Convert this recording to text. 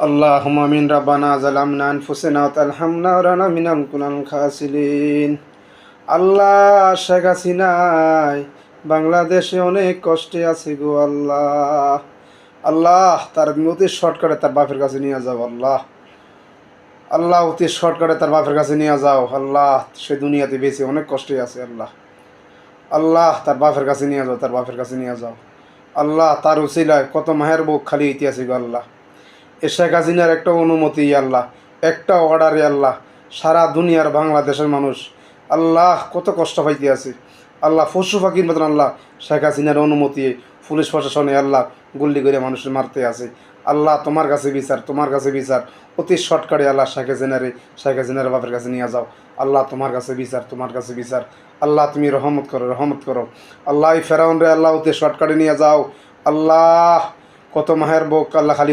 اللهم آمين ربنا ظلمنا أنفسنا وترحمنا ورنا من كنا الخاسرين আল্লাহ শেখ হাসিনাই বাংলাদেশে অনেক কষ্টে আছে গো আল্লাহ। আল্লাহ তার অতি শর্টকাটে তার বাপের কাছে নিয়ে যাও আল্লাহ। আল্লাহ অতি শর্টকাটে তার বাপের কাছে নিয়ে যাও আল্লাহ। সে দুনিয়াতে বেঁচে অনেক কষ্টে আছে আল্লাহ। আল্লাহ তার বাপের কাছে নিয়ে যাও, তার বাপের কাছে নিয়ে যাও আল্লাহ। তার উসিলায় কত মায়ের বুক খালি ইতিহাসে গো আল্লাহ। এ শেখ হাসিনার একটা অনুমতি আল্লাহ, একটা অর্ডারে আল্লাহ সারা দুনিয়ার বাংলাদেশের মানুষ আল্লাহ কত কষ্ট পাইতে আছে আল্লাহ। পশু পাখির মতন আল্লাহ শেখ হাসিনার অনুমতি পুলিশ প্রশাসনে আল্লাহ গুল্লি করে মানুষের মারতে আছে আল্লাহ। তোমার কাছে বিচার, তোমার কাছে বিচার অতি শর্টকাটে আল্লাহ শেখ হাসিনার বাপের কাছে নিয়ে যাও আল্লাহ। তোমার কাছে বিচার, তোমার কাছে বিচার আল্লাহ। তুমি রহমত করো, রহমত করো আল্লাহ। এই ফেরাউন রে আল্লাহ অতি শর্টকাটে নিয়ে যাও আল্লাহ। কত মাহের বুক আল্লাহ খালি